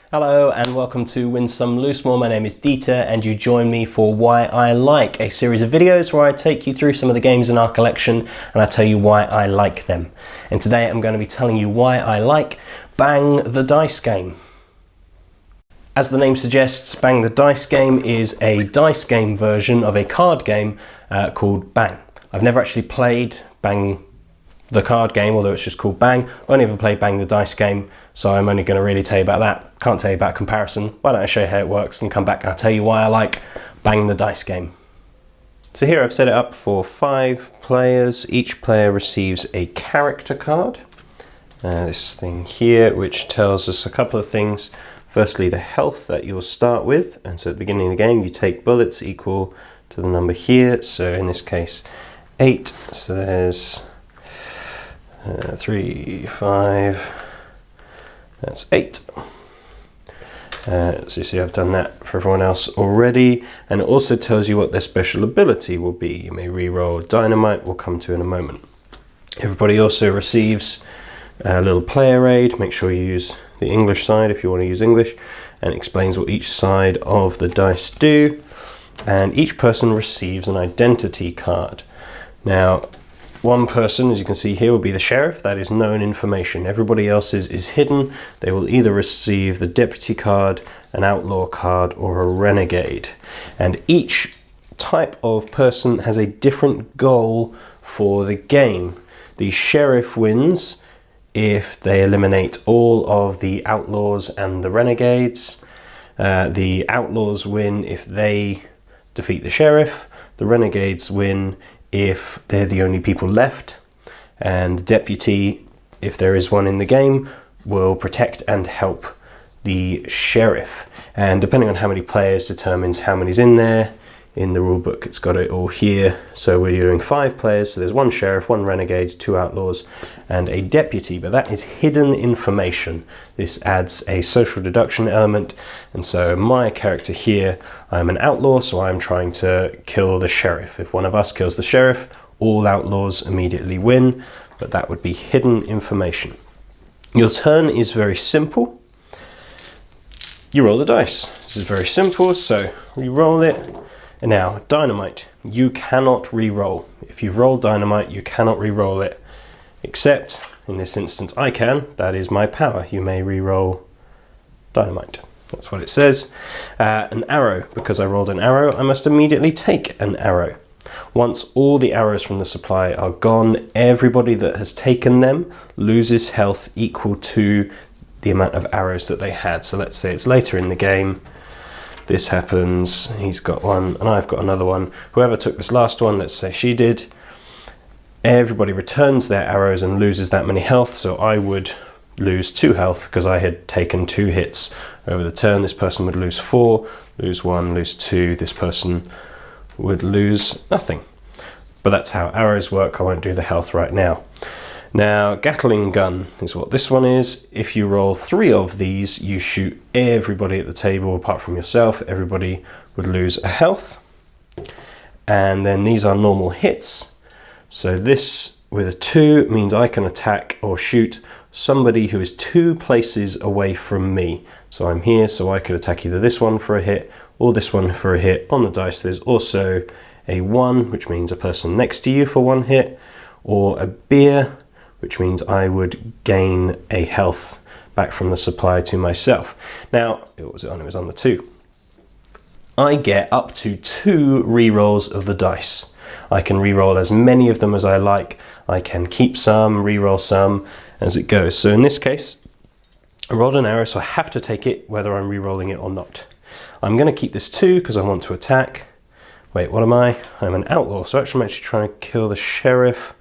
Hello and welcome to Win Some Loosemore. My name is Dieter and you join me for Why I Like, a series of videos where I take you through some of the games in our collection and I tell you why I like them. And today I'm going to be telling you why I like Bang the Dice game. As the name suggests, Bang the Dice game is a dice game version of a card game called Bang. I've never actually played Bang the card game, although it's just called Bang. I've only ever played Bang the Dice game, so I'm only going to really tell you about that. Can't tell you about comparison. Why don't I show you how it works and come back and I'll tell you why I like Bang the Dice game. So here I've set it up for 5 players. Each player receives a character card. This thing here, which tells us a couple of things. Firstly, the health that you'll start with, and so at the beginning of the game you take bullets equal to the number here, so in this case 8, so there's 3, 5, that's 8. So you see I've done that for everyone else already, and it also tells you what their special ability will be. You may re-roll Dynamite, we'll come to in a moment. Everybody also receives a little player aid. Make sure you use the English side if you want to use English, and it explains what each side of the dice do. And each person receives an identity card. Now, one person, as you can see here, will be the sheriff. That is known information. Everybody else's is hidden. They will either receive the deputy card, an outlaw card, or a renegade. And each type of person has a different goal for the game. The sheriff wins if they eliminate all of the outlaws and the renegades. The outlaws win if they defeat the sheriff. The renegades win if they're the only people left, and the deputy, if there is one in the game, will protect and help the sheriff. And depending on how many players determines how many's in there. In the rule book it's got it all here, so we're doing 5 players, so there's 1 sheriff, 1 renegade, 2 outlaws and a deputy, but that is hidden information. This adds a social deduction element, and so my character here, I'm an outlaw, so I'm trying to kill the sheriff. If one of us kills the sheriff, all outlaws immediately win, but that would be hidden information. Your turn is very simple. You roll the dice. This is very simple, so we roll it. And now, Dynamite, you cannot re-roll. If you've rolled Dynamite, you cannot re-roll it, except, in this instance, I can. That is my power. You may re-roll Dynamite. That's what it says. An arrow, because I rolled an arrow, I must immediately take an arrow. Once all the arrows from the supply are gone, everybody that has taken them loses health equal to the amount of arrows that they had. So let's say it's later in the game. This happens, he's got one and I've got another one. Whoever took this last one, let's say she did, everybody returns their arrows and loses that many health, so I would lose 2 health because I had taken 2 hits over the turn. This person would lose 4, lose 1, lose 2, this person would lose nothing. But that's how arrows work. I won't do the health right now. Now, Gatling gun is what this one is. If you roll 3 of these, you shoot everybody at the table apart from yourself. Everybody would lose a health. And then these are normal hits. So this with a 2 means I can attack or shoot somebody who is 2 places away from me. So I'm here, so I could attack either this one for a hit or this one for a hit. On the dice there's also a 1, which means a person next to you for 1 hit, or a beer, which means I would gain a health back from the supply to myself. Now, it was on the 2. I get up to 2 re-rolls of the dice. I can re-roll as many of them as I like. I can keep some, re-roll some as it goes. So in this case, I rolled an arrow, so I have to take it whether I'm re-rolling it or not. I'm going to keep this 2 because I want to attack. Wait, what am I? I'm an outlaw, so actually I'm actually trying to kill the sheriff.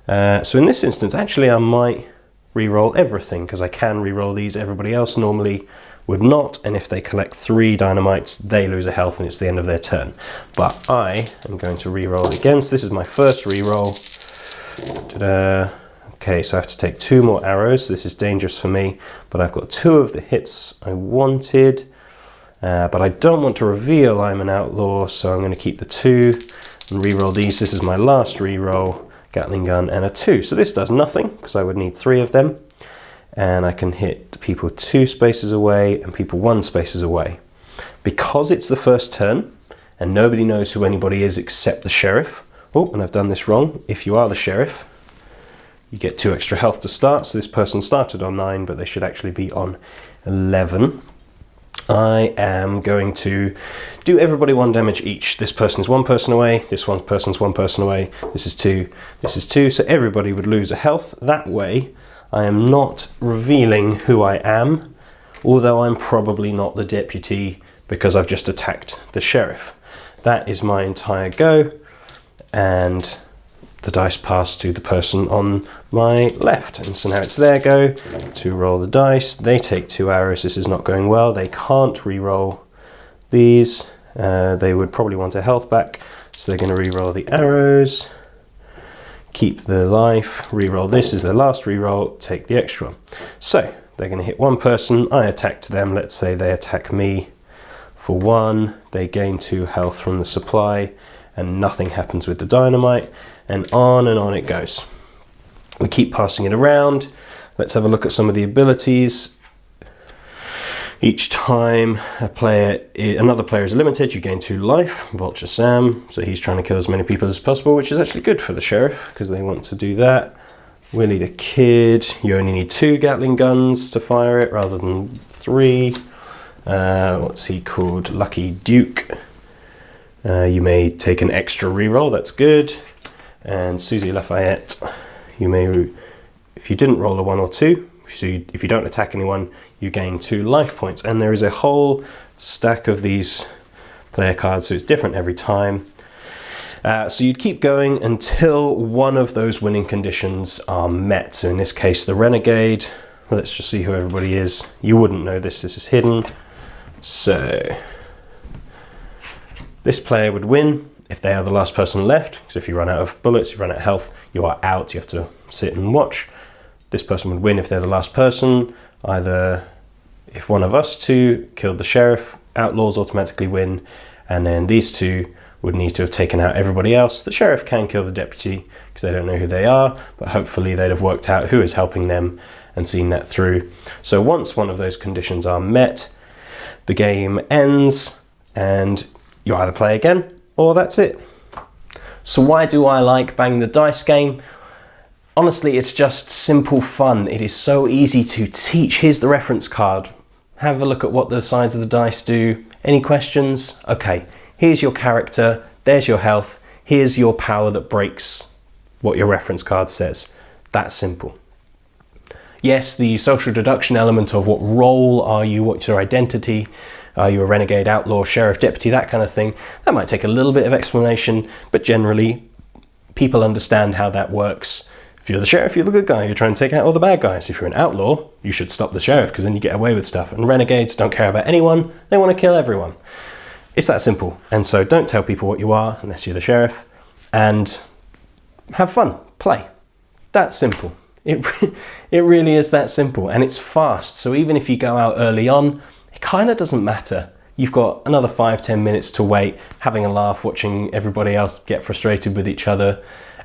So in this instance, actually I might re-roll everything because I can re-roll these. Everybody else normally would not, and if they collect 3 dynamites, they lose a health and it's the end of their turn. But I am going to re-roll again. So this is my first re-roll. Okay, so I have to take 2 more arrows. This is dangerous for me, but I've got 2 of the hits I wanted. But I don't want to reveal I'm an outlaw, so I'm going to keep the 2 and re-roll these. This is my last re-roll. Gatling gun and a 2. So this does nothing because I would need 3 of them. and I can hit people 2 spaces away and people 1 spaces away. Because it's the first turn and nobody knows who anybody is except the sheriff. Oh, and I've done this wrong. If you are the sheriff, you get 2 extra health to start. So this person started on 9, but they should actually be on 11. I am going to do everybody 1 damage each. This person is 1 person away, this one person's 1 person away, this is 2, this is 2, so everybody would lose a health. That way, I am not revealing who I am, although I'm probably not the deputy because I've just attacked the sheriff. That is my entire go, and the dice pass to the person on my left. And so now it's their go to roll the dice. They take 2 arrows. This is not going well. They can't re-roll these. They would probably want a health back, so they're going to re-roll the arrows, keep the life, re-roll this is their last re-roll, take the extra one. So they're going to hit 1 person. I attacked them. Let's say they attack me for 1. They gain 2 health from the supply, and nothing happens with the dynamite, and on it goes. We keep passing it around. Let's have a look at some of the abilities. Each time another player is limited, you gain 2 life. Vulture Sam, so he's trying to kill as many people as possible, which is actually good for the sheriff because they want to do that. Willie the Kid, you only need 2 Gatling guns to fire it rather than 3. What's he called? Lucky Duke. You may take an extra reroll, that's good. And Susie Lafayette, you may, if you didn't roll a 1 or 2, so if you don't attack anyone, you gain 2 life points. And there is a whole stack of these player cards, so it's different every time. So you'd keep going until one of those winning conditions are met. So in this case, the Renegade. Let's just see who everybody is. You wouldn't know this is hidden. So this player would win if they are the last person left, because if you run out of bullets, you run out of health, you are out, you have to sit and watch. This person would win if they're the last person. Either if one of us 2 killed the sheriff, outlaws automatically win, and then these 2 would need to have taken out everybody else. The sheriff can kill the deputy because they don't know who they are, but hopefully they'd have worked out who is helping them and seen that through. So once one of those conditions are met, the game ends and you either play again or that's it. So why do I like Bang the Dice game? Honestly, it's just simple fun. It is so easy to teach. Here's the reference card. Have a look at what the sides of the dice do. Any questions? Okay, here's your character, there's your health, here's your power that breaks what your reference card says. That's simple. Yes, the social deduction element of what role are you, what's your identity, are you a renegade, outlaw, sheriff, deputy, that kind of thing. That might take a little bit of explanation, but generally people understand how that works. If you're the sheriff, you're the good guy, you're trying to take out all the bad guys. If you're an outlaw, you should stop the sheriff because then you get away with stuff. And renegades don't care about anyone, they want to kill everyone. It's that simple. And so don't tell people what you are unless you're the sheriff, and have fun, play. That simple. It really is that simple, and it's fast. So even if you go out early on, it kind of doesn't matter. You've got another 5-10 minutes to wait, having a laugh, watching everybody else get frustrated with each other,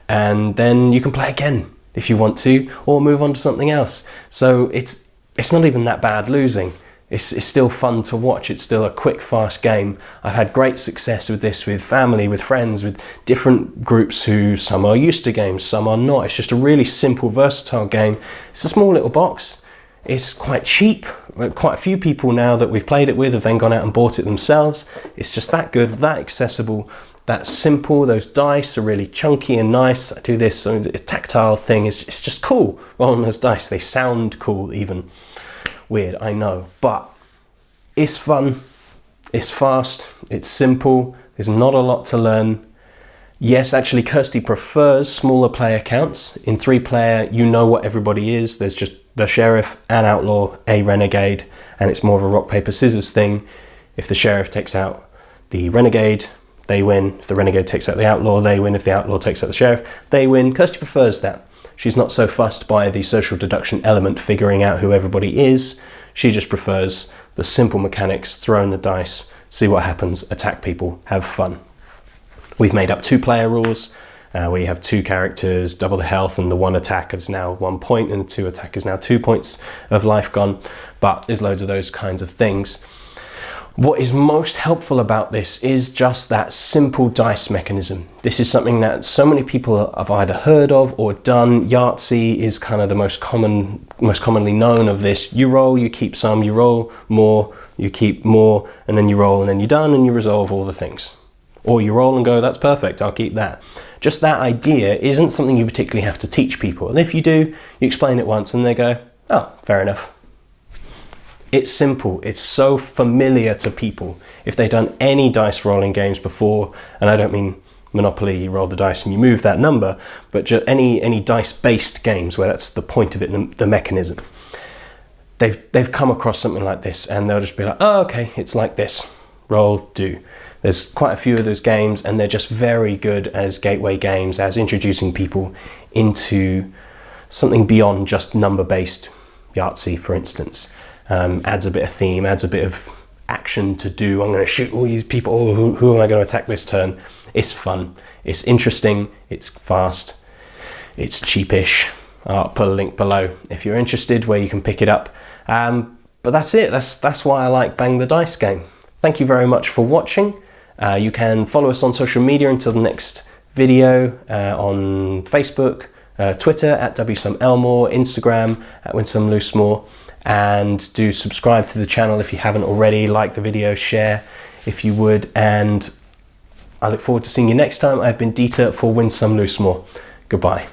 and then you can play again if you want to, or move on to something else. So it's not even that bad losing. It's still fun to watch. It's still a quick, fast game. I've had great success with this, with family, with friends, with different groups who some are used to games, some are not. It's just a really simple, versatile game. It's a small little box. It's quite cheap. Quite a few people now that we've played it with have then gone out and bought it themselves. It's just that good, that accessible, that simple. Those dice are really chunky and nice. I do this tactile thing. It's just cool. Rolling those dice, they sound cool even. Weird, I know, but it's fun, it's fast, it's simple, there's not a lot to learn. Yes, actually Kirsty prefers smaller player counts. In 3-player, you know what everybody is. There's just the sheriff, an outlaw, a renegade, and it's more of a rock, paper, scissors thing. If the sheriff takes out the renegade, they win. If the renegade takes out the outlaw, they win. If the outlaw takes out the sheriff, they win. Kirsty prefers that. She's not so fussed by the social deduction element, figuring out who everybody is. She just prefers the simple mechanics, throwing the dice, see what happens, attack people, have fun. We've made up 2-player rules, where you have 2 characters, double the health, and the 1 attack is now 1 point, and 2 attack is now 2 points of life gone. But there's loads of those kinds of things. What is most helpful about this is just that simple dice mechanism. This is something that so many people have either heard of or done. Yahtzee is kind of the most commonly known of this. You roll, you keep some, you roll more, you keep more, and then you roll, and then you're done, and you resolve all the things. Or you roll and go, that's perfect, I'll keep that. Just that idea isn't something you particularly have to teach people. And if you do, you explain it once and they go, oh, fair enough. It's simple, it's so familiar to people. If they've done any dice rolling games before, and I don't mean Monopoly, you roll the dice and you move that number, but just any dice-based games where that's the point of it, the mechanism. They've come across something like this and they'll just be like, oh, okay, it's like this. Roll, do. There's quite a few of those games and they're just very good as gateway games, as introducing people into something beyond just number-based Yahtzee, for instance. Adds a bit of theme, adds a bit of action to do. I'm going to shoot all these people. Oh, who am I going to attack this turn? It's fun. It's interesting. It's fast. It's cheapish. I'll put a link below if you're interested where you can pick it up. But that's it. That's why I like Bang the Dice game. Thank you very much for watching. You can follow us on social media until the next video on Facebook, Twitter at WSomeElmore, Instagram at WinSomeLoosemore. And do subscribe to the channel if you haven't already, like the video, share if you would, and I look forward to seeing you next time. I've been Dieter for WinSomeLoosemore. Goodbye.